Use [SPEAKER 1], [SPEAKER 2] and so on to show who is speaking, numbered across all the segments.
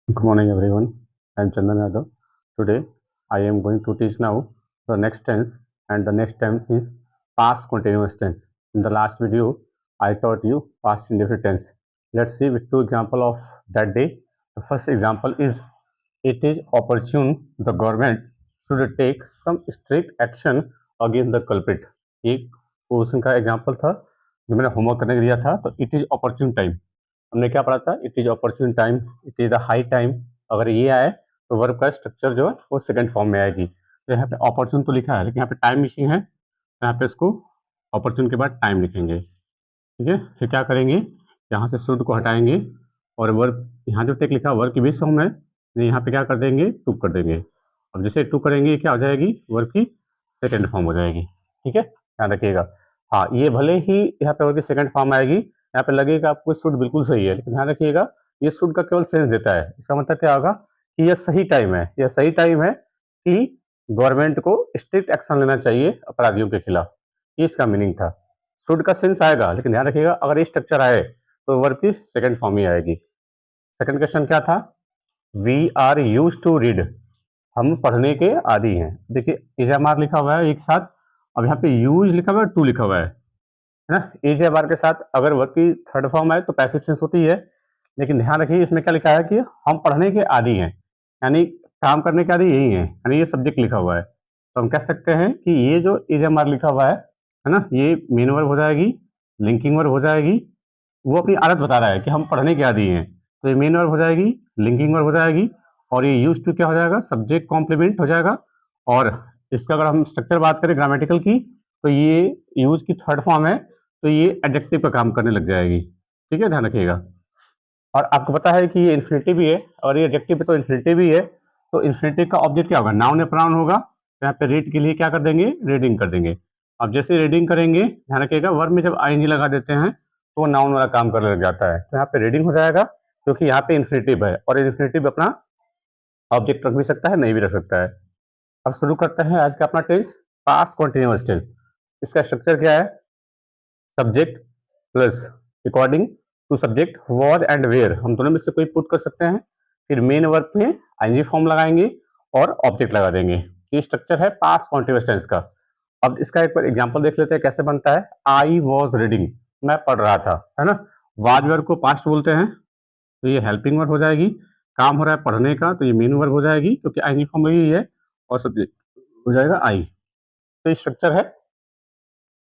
[SPEAKER 1] Good morning, everyone. I am Chandan Yadav. Today, I am going to teach now the next tense, and the next tense is past continuous tense. In the last video, I taught you past indefinite tense. Let's see with two example of that day. The first example is it is opportune the government should take some strict action against the culprit. एक question का example था जो मैंने homework करने के दिया था, तो इट इज opportune टाइम हमने क्या पढ़ा था, it is opportune time, it is the high time. अगर ये आए तो वर्ब का स्ट्रक्चर जो है वो सेकंड फॉर्म में आएगी। तो यहाँ पे अपॉर्चुन तो लिखा है, लेकिन यहाँ पे टाइम मिसिंग है, तो यहाँ पे इसको अपॉर्चुन के बाद टाइम लिखेंगे। ठीक है, फिर क्या करेंगे, यहाँ से शुड को हटाएंगे और वर्ब यहाँ जो टेक लिखा वर्ब की बेस फॉर्म है, तो यहाँ पे क्या कर देंगे, टू कर देंगे। और जैसे टू करेंगे क्या हो जाएगी, वर्ब की सेकेंड फॉर्म हो जाएगी। ठीक है, ध्यान रखिएगा। हाँ, ये भले ही यहाँ पे वर्ब की सेकेंड फॉर्म आएगी, यहाँ पे लगेगा आपको शुड बिल्कुल सही है, लेकिन ध्यान रखिएगा ये शुड का केवल सेंस देता है। इसका मतलब क्या होगा कि यह सही टाइम है, यह सही टाइम है कि गवर्नमेंट को स्ट्रिक्ट एक्शन लेना चाहिए अपराधियों के खिलाफ, ये इसका मीनिंग था। शुड का सेंस आएगा, लेकिन ध्यान रखिएगा अगर ये स्ट्रक्चर आए तो वर्ब की सेकंड फॉर्म ही आएगी। सेकंड क्वेश्चन क्या था, we are use to read, हम पढ़ने के आदी हैं। देखिए एजामार लिखा हुआ है एक साथ, अब यहाँ पे यूज लिखा हुआ है, टू लिखा हुआ है ना। एजामार के साथ अगर वर्ब की थर्ड फॉर्म आए तो पैसिव सेंस होती है, लेकिन ध्यान रखिए इसमें क्या लिखा है कि हम पढ़ने के आदी हैं, यानी काम करने के आदी यही है, यानी ये सब्जेक्ट लिखा हुआ है। तो हम कह सकते हैं कि ये जो एजामार लिखा हुआ है ना, ये मेन वर्ब हो जाएगी, लिंकिंग वर्ब हो जाएगी। वो अपनी आदत बता रहा है कि हम पढ़ने के आदी हैं, तो ये मेन वर्ब हो जाएगी, लिंकिंग वर्ब हो जाएगी, और ये यूज टू क्या हो जाएगा, सब्जेक्ट कॉम्प्लीमेंट हो जाएगा। और इसका अगर हम स्ट्रक्चर बात करें ग्रामेटिकल की, तो ये यूज की थर्ड फॉर्म है, तो ये एडजेक्टिव का काम करने लग जाएगी। ठीक है, ध्यान रखिएगा। और आपको पता है कि ये इन्फिनिटिव भी है, और ये एडजेक्टिव तो इन्फिनिटिव भी है, तो इन्फिनिटिव का ऑब्जेक्ट क्या होगा, नाउन या प्रोनाउन होगा। तो यहाँ पे रीड के लिए क्या कर देंगे, रीडिंग कर देंगे। अब जैसे रीडिंग करेंगे, ध्यान रखिएगा वर्ब में जब आईएनजी लगा देते हैं तो वो नाउन वाला काम करने लग जाता है। तो यहाँ पे रीडिंग हो जाएगा, क्योंकि यहाँ पे इन्फिनिटिव है, और इन्फिनिटिव अपना ऑब्जेक्ट रख भी सकता है, नहीं भी रख सकता है। अब शुरू करते हैं आज का अपना टेंस, पास्ट कॉन्टिन्यूअस टेंस। इसका स्ट्रक्चर क्या है, subject plus according to subject was and were, हम दोनों में से कोई पुट कर सकते हैं। फिर मेन वर्ब में आईएनजी फॉर्म लगाएंगे और ऑब्जेक्ट लगा देंगे। ये स्ट्रक्चर है पास्ट कॉन्टिन्यूअस टेंस का। अब इसका एक बार एग्जांपल देख लेते हैं कैसे बनता है। आई वॉज रीडिंग, मैं पढ़ रहा था, है ना। वाज वर्ब को पास्ट बोलते हैं, तो ये हेल्पिंग वर्ब हो जाएगी। काम हो रहा है पढ़ने का, तो ये मेन वर्ब हो जाएगी, क्योंकि आईएनजी फॉर्म यही है, और सब्जेक्ट हो जाएगा आई। तो ये स्ट्रक्चर है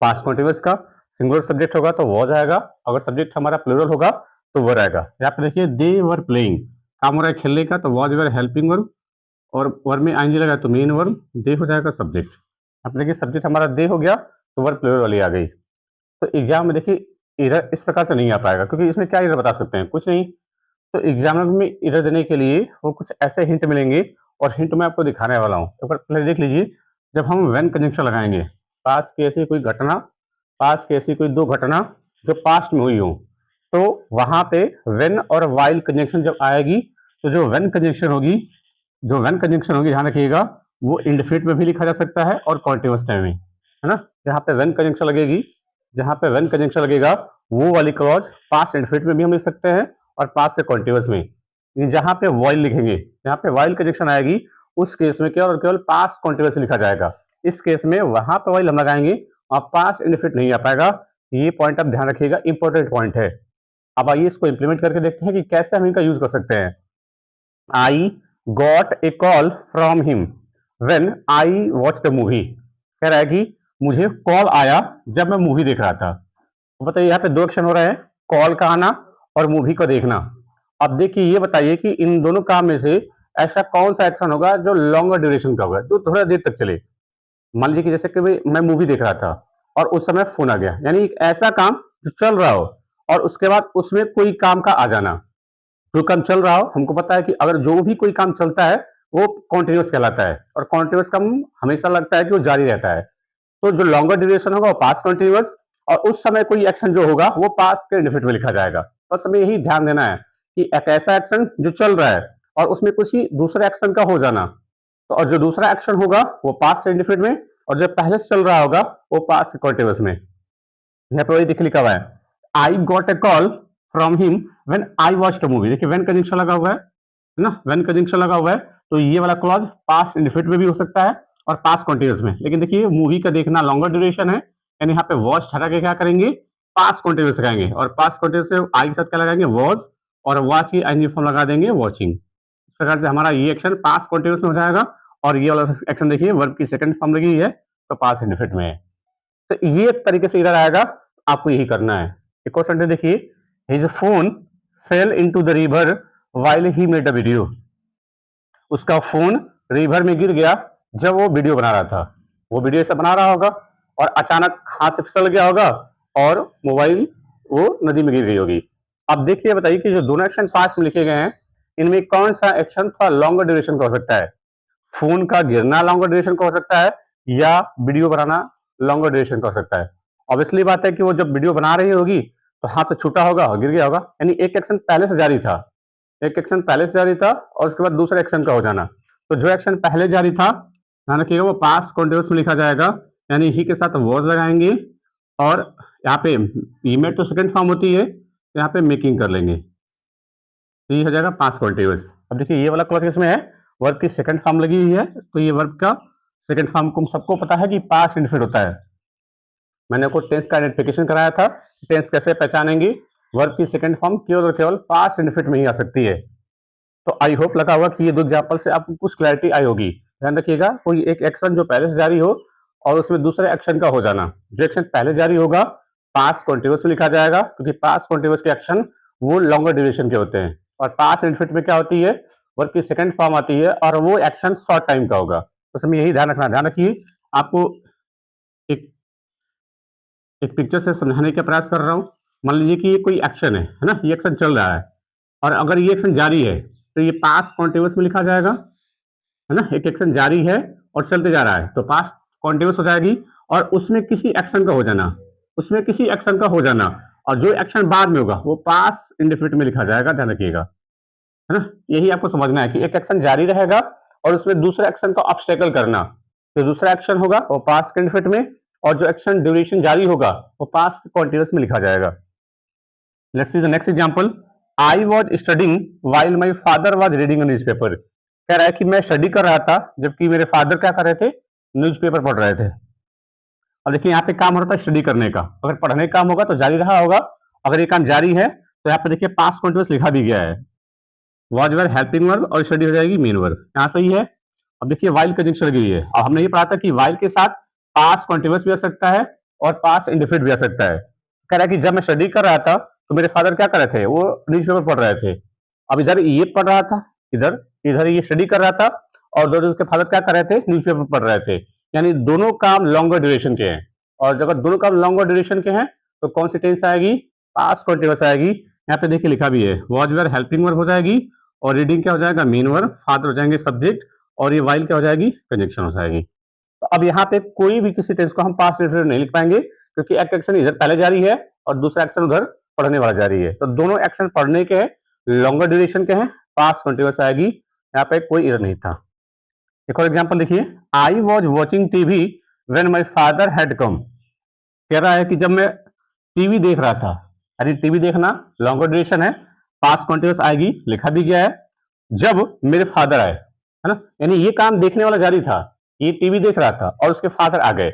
[SPEAKER 1] पास्ट कॉन्टिन्यूअस का। सिंगुलर सब्जेक्ट होगा तो वॉज आएगा, अगर सब्जेक्ट हमारा प्लूरल होगा तो वर आएगा। यहाँ पे देखिए दे वर प्लेइंग, काम हो रहा है खेलने का, तो वॉज वर हेल्पिंग वर्ब, और वर्ब में आईएनजी लगा तो मेन वर्ब, दे हो जाएगा सब्जेक्ट। अब देखिए सब्जेक्ट हमारा दे हो गया, तो वर्ब प्लूरल वाली आ गई। तो एग्जाम में देखिए एरर इस प्रकार से नहीं आ पाएगा, क्योंकि इसमें क्या एरर बता सकते हैं, कुछ नहीं। तो एग्जामिनर में एरर देने के लिए वो कुछ ऐसे हिंट मिलेंगे, और हिंट मैं आपको दिखाने वाला हूँ। एक बार पहले देख लीजिए, जब हम व्हेन कंजंक्शन लगाएंगे, पास की ऐसी कोई घटना, पास की ऐसी कोई दो घटना जो पास्ट में हुई हो, तो वहां पे व्हेन और व्हाइल कंजंक्शन जब आएगी, तो जो व्हेन कंजंक्शन होगी, ध्यान रखिएगा, वो इंडेफिनिट में भी लिखा जा सकता है और कॉन्टिन्यूअस टाइम में, है ना। जहाँ पे व्हेन कंजंक्शन लगेगी, जहाँ पे व्हेन कंजंक्शन लगेगा, वो वाली क्लॉज पास्ट इंडेफिनिट में भी हम लिख सकते हैं और पास्ट से कॉन्टिन्यूअस में। जहाँ पे वाइल लिखेंगे, जहाँ पे वाइल कंजंक्शन आएगी, उस केस में केवल और केवल पास्ट कॉन्टिन्यूअस लिखा जाएगा। इस केस में वहां पे वाइल हम लगाएंगे और पास्ट इंडेफिनिट नहीं आ पाएगा। ये पॉइंट आप ध्यान रखिएगा, इंपॉर्टेंट पॉइंट है। अब आइए इसको इंप्लीमेंट करके देखते हैं कि कैसे हम इनका यूज कर सकते हैं। I got a call from him when I watch the movie, कह रहा है कि मुझे कॉल आया जब मैं मूवी देख रहा था। तो बताइए यहाँ पे दो एक्शन हो रहे हैं, कॉल का आना और मूवी को देखना। अब देखिए ये बताइए कि इन दोनों काम में से ऐसा कौन सा एक्शन होगा जो लॉन्गर ड्यूरेशन का होगा, जो थोड़ा देर तक चले। मान लीजिए कि जैसे कि मैं मूवी देख रहा था और उस समय फोन आ गया, यानी एक ऐसा काम जो चल रहा हो और उसके बाद उसमें कोई काम का आ जाना। जो काम चल रहा हो, हमको पता है कि अगर जो भी कोई काम चलता है वो कॉन्टिन्यूअस कहलाता है, और कॉन्टिन्यूअस काम हमेशा लगता है कि वो जारी रहता है। तो जो लॉन्गर ड्यूरेशन होगा वो पास्ट कॉन्टिन्यूअस, और उस समय कोई एक्शन जो होगा वो पास्ट के इंडेफिनिट में लिखा जाएगा। बस हमें यही ध्यान देना है कि एक ऐसा एक्शन जो चल रहा है और उसमें कुछ ही दूसरे एक्शन का हो जाना, तो और जो दूसरा एक्शन होगा वो पास्ट से इंडेफिनिट में, और जो पहले से चल रहा होगा वो पास्ट कॉन्टिन्यूअस में। यहाँ पे वही दिख लिखा हुआ है, I got a call from him when I watched a movie. देखिए व्हेन कंजंक्शन लगा हुआ है, है ना, व्हेन कंजंक्शन लगा हुआ है तो ये वाला क्लॉज पास्ट इंडेफिनिट में भी हो सकता है और पास्ट कॉन्टिन्यूस में। लेकिन देखिए मूवी का देखना लॉन्गर ड्यूरेशन है, यानी यहाँ पे वॉच हटा के क्या करेंगे, पास्ट कॉन्टिन्यूस लगाएंगे और पास्ट कॉन्टिन्यूस से आई के साथ क्या लगाएंगे, वॉच, और वॉच की आईएनजी फॉर्म लगा देंगे वॉचिंग। इस प्रकार से हमारा ये एक्शन पास्ट कॉन्टिन्यूस में हो जाएगा और ये वाला एक्शन देखिए वर्ब की सेकंड फॉर्म लगी है तो पास्ट इंडेफिनिट में है। तो ये तरीके से इधर आएगा, आपको यही करना है। एक और सेंटेंस देखिए, his phone fail into the river while he made a video. उसका फोन रिवर में गिर गया जब वो वीडियो बना रहा था। वो वीडियो ऐसा बना रहा होगा और अचानक हाथ से फिसल गया होगा और मोबाइल वो नदी में गिर गई होगी। अब देखिए बताइए कि जो दोनों एक्शन पास्ट में लिखे गए हैं इनमें कौन सा एक्शन थोड़ा लॉन्गर ड्यूरेशन का हो सकता है। फोन का गिरना लॉन्गर ड्यूरेशन का हो सकता है या वीडियो बनाना लॉन्गर ड्यूरेशन का हो सकता है। ऑब्वियसली बात है कि वो जब वीडियो बना रही होगी तो हाथ से छूटा होगा और गिर गया होगा, यानी एक एक्शन पहले से जारी था, एक एक्शन पहले से जारी था और उसके बाद दूसरा एक्शन का हो जाना। तो जो एक्शन पहले जारी था ध्यान रखिएगा वो पास्ट कॉन्टिन्यूस में लिखा जाएगा, यानी इसी के साथ वॉज लगाएंगे और यहाँ पे ईमेल तो सेकंड फॉर्म होती है तो यहाँ पे मेकिंग कर लेंगे, तो ये हो जाएगा पास्ट कॉन्टिन्यूस। अब देखिए ये वाला क्लॉज किसमें है, वर्ब की सेकंड फॉर्म लगी हुई है तो ये वर्ब का सेकंड फॉर्म को सबको पता है कि पास्ट इंडेफिनिट होता है। मैंने आपको टेंस का आइडेंटिफिकेशन कराया था, टेंस कैसे पहचानेंगे, वर्ब की सेकंड फॉर्म केवल और केवल पास्ट इंडेफिनिट में ही आ सकती है। तो आई होप लगा हुआ कि ये दो एग्जांपल से आपको कुछ क्लैरिटी आई होगी। ध्यान रखिएगा कोई एक एक्शन जो पहले से जारी हो और उसमें दूसरे एक्शन का हो जाना, जो एक्शन पहले जारी होगा पास्ट कॉन्टिन्यूस में लिखा जाएगा क्योंकि पास्ट कॉन्टिन्यूस के एक्शन वो लॉन्गर ड्यूरेशन के होते हैं और पास्ट इंडेफिनिट में क्या होती है, वर्ब की सेकंड फॉर्म आती है और वो एक्शन शॉर्ट टाइम का होगा। तो समय यही ध्यान रखना, ध्यान रखिए आपको एक एक पिक्चर से समझाने का प्रयास कर रहा हूँ। मान लीजिए कि ये कोई एक्शन है ना, ये एक्शन चल रहा है और अगर ये एक्शन जारी है तो ये पास्ट कॉन्टिन्यूस में लिखा जाएगा, है ना, एक एक्शन जारी है और चलते जा रहा है तो पास्ट कॉन्टिन्यूस हो जाएगी और उसमें किसी एक्शन का हो जाना, उसमें किसी एक्शन का हो जाना और जो एक्शन बाद में होगा वो पास्ट इंडेफिनिट में लिखा जाएगा, ध्यान रखिएगा, है ना। यही आपको समझना है कि एक एक्शन जारी रहेगा और उसमें दूसरे एक्शन का ऑब्स्टेकल करना, तो दूसरा एक्शन होगा वो पास्ट इंडेफिनिट में और जो एक्शन ड्यूरेशन जारी होगा वो पास्ट कॉन्टिन्यूस में लिखा जाएगा। Let's see the next example, I was studying while my father was reading a newspaper. कह रहा है कि मैं स्टडी कर रहा था जबकि मेरे फादर क्या कर रहे थे, न्यूज़पेपर पढ़ रहे थे। अब देखिए यहाँ पे काम हो रहा था स्टडी करने का, अगर पढ़ने का काम होगा तो जारी रहा होगा, अगर ये काम जारी है तो यहाँ पे देखिए पास्ट कॉन्टिन्यूस लिखा भी गया है, वाज वर्ब हेल्पिंग वर्ब और स्टडी हो जाएगी मेन वर्ब, यहाँ सही है। अब देखिए वाइल कंजंक्शन लगी हुई है, अब हमने ये पढ़ा था कि वाइल के साथ पास्ट कॉन्टिन्यूस भी आ सकता है और पास्ट इंडेफिनिट भी आ सकता है। कह रहा है कि जब मैं स्टडी कर रहा था तो मेरे फादर क्या कर रहे थे, वो न्यूज़पेपर पढ़ रहे थे। अब इधर ये पढ़ रहा था, इधर इधर ये स्टडी कर रहा था और उधर उसके फादर क्या कर रहे थे, न्यूज़पेपर पढ़ रहे थे, यानी दोनों काम लॉन्गर ड्यूरेशन के हैं और अगर दोनों काम लॉन्गर ड्यूरेशन के हैं तो कौन सी टेंस आएगी, पास्ट कॉन्टिन्यूस आएगी। यहाँ पे देखिए लिखा भी है वाज वेयर हेल्पिंग वर्ब हो जाएगी और रीडिंग क्या हो जाएगा, मेन वर्ब, फादर हो जाएंगे सब्जेक्ट और ये वाइल क्या हो जाएगी, कंजंक्शन हो जाएगी। तो अब यहाँ पे कोई भी किसी टेंस को हम पास्ट इंडेफिनिट नहीं लिख पाएंगे क्योंकि एक एक्शन इधर पहले जारी है और दूसरा एक्शन उधर पढ़ने वाला जारी है, तो दोनों एक्शन पढ़ने के हैं, लॉन्गर ड्यूरेशन के हैं, पास्ट कंटिन्यूअस आएगी, यहाँ पे कोई एरर नहीं था। एक और एग्जांपल देखिए, I was watching TV when my father had come. कह रहा है कि जब मैं टीवी देख रहा था, अरे टीवी देखना लॉन्गर ड्यूरेशन है, पास्ट कंटिन्यूअस आएगी, लिखा भी गया है जब मेरे फादर आए, है ना, यानी ये काम देखने वाला जारी था, ये टीवी देख रहा था और उसके फादर आ गए,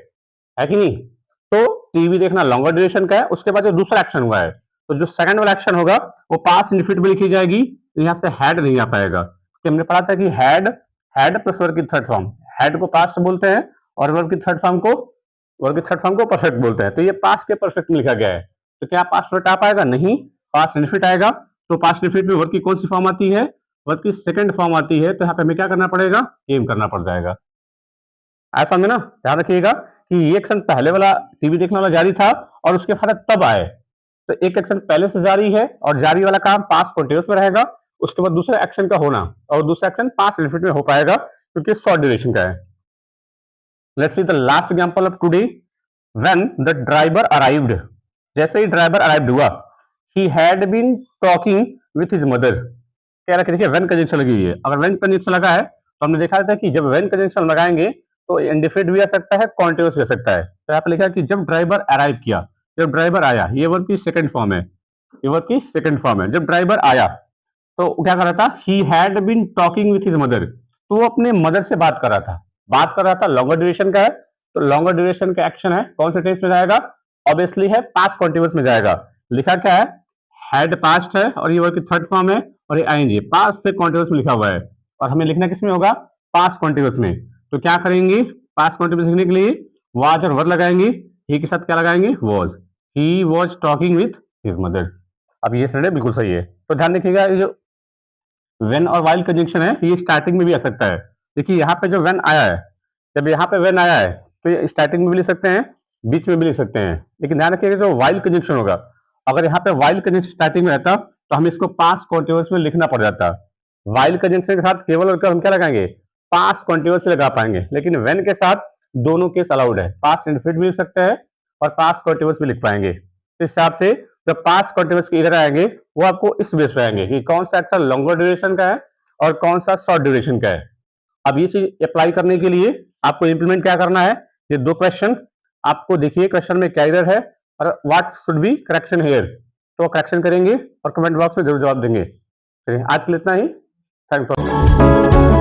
[SPEAKER 1] है कि नहीं। तो टीवी देखना लॉन्गर ड्यूरेशन का है, उसके बाद जो दूसरा एक्शन हुआ है तो जो सेकंड वाला एक्शन होगा वो पास्ट इंडेफिनिट में लिखी जाएगी, तो यहां से हैड नहीं आ पाएगा कि हमने पढ़ा था कि हैड प्लस वर्ब की थर्ड फॉर्म, हैड को पास्ट बोलते हैं और वर्ब की थर्ड फॉर्म को परफेक्ट बोलते हैं, तो ये पास्ट के परफेक्ट में लिखा गया है, तो क्या पास्ट परफेक्ट आ पाएगा, नहीं, पास्ट इंडेफिनिट आएगा। तो पास्ट इंडेफिनिट में वर्ब की कौन सी फॉर्म आती है, वर्ब की सेकंड फॉर्म आती है, तो यहाँ पे हमें क्या करना पड़ेगा, एम करना पड़ जाएगा। ऐसा में ना ध्यान रखिएगा कि ये एक्शन पहले वाला टीवी देखने वाला जारी था और उसके फादर तब आए, तो एक एक्शन पहले से जारी है और जारी वाला काम पास्ट कंटिन्यूअस में रहेगा, उसके बाद दूसरा एक्शन का होना और दूसरा एक्शन पास्ट इंडेफिनिट में हो पाएगा क्योंकि शॉर्ट ड्यूरेशन का है। Let's see the last example of today, when the driver arrived. जैसे ही ड्राइवर अराइव्ड हुआ, he had been talking with his mother. कह रहा है देखिए व्हेन कंजंक्शन लगी हुई है, अगर व्हेन कंजंक्शन लगा है तो हमने देखा था कि जब व्हेन कंजंक्शन लगाएंगे तो इंडेफिनिट भी आ सकता है, कॉन्टिन्यूअस भी आ सकता है। तो यहाँ पे लिखा है कि जब ड्राइवर अराइव किया, जब ड्राइवर आया, ये वर्ब की सेकंड फॉर्म है, ये वर्ब की सेकंड फॉर्म है, जब ड्राइवर आया तो क्या कर रहा था, he had been talking with his mother, तो वो अपने मदर से बात कर रहा था, लॉन्गर ड्यूरेशन का है, तो लॉन्गर ड्यूरेशन का एक्शन है, कौन से टेंस में जाएगा, ऑब्वियसली है पास्ट कॉन्टिन्यूअस में जाएगा। लिखा क्या है, हैड पास्ट है और ये वर्ब की थर्ड फॉर्म है और ये आईएनजी पास्ट पे कॉन्टिन्यूअस में लिखा हुआ है और हमें लिखना किस में होगा, पास्ट कॉन्टिन्यूअस में। तो क्या करेंगे, पास्ट कॉन्टिन्यूअस लिखने के लिए वाज और वर लगाएंगे, ही के साथ क्या लगाएंगे, was, he was talking with his mother. अब ये स्टैंडर्ड बिल्कुल सही है। तो ध्यान रखिएगा, ये जो व्हेन और व्हाइल कंजंक्शन है ये स्टार्टिंग में भी आ सकता है। देखिए यहाँ पे जो व्हेन आया है, जब यहाँ पे व्हेन आया है तो ये स्टार्टिंग में भी लिख सकते हैं, बीच में भी लिख सकते हैं, लेकिन ध्यान रखिएगा जो व्हाइल कंजंक्शन होगा, अगर यहाँ पे व्हाइल कंजंक्शन स्टार्टिंग में रहता तो हम इसको पास्ट कॉन्टिन्यूअस में लिखना पड़ जाता। व्हाइल कंजंक्शन के साथ केवल और हम क्या लगाएंगे, पास्ट कॉन्टिन्यूअस लगा पाएंगे, लेकिन व्हेन के साथ दोनों केस अलाउड है, पास्ट इंडेफिनिट भी लिख सकते हैं और पास्ट कॉन्टिन्यूअस भी लिख पाएंगे। तो इस हिसाब से जब पास्ट कॉन्टिन्यूअस के इधर आएंगे वो आपको इस बेस पे आएंगे कि कौन सा एक्शन लॉन्गर ड्यूरेशन का है और कौन सा शॉर्ट ड्यूरेशन का है। अब ये चीज अप्लाई करने के लिए आपको इंप्लीमेंट क्या करना है, ये दो क्वेश्चन आपको देखिए, क्वेश्चन में क्या एरर है और what should be correction here, तो करेक्शन करेंगे और कमेंट बॉक्स में जरूर जवाब देंगे। आज के लिए इतना ही, थैंक्स फॉर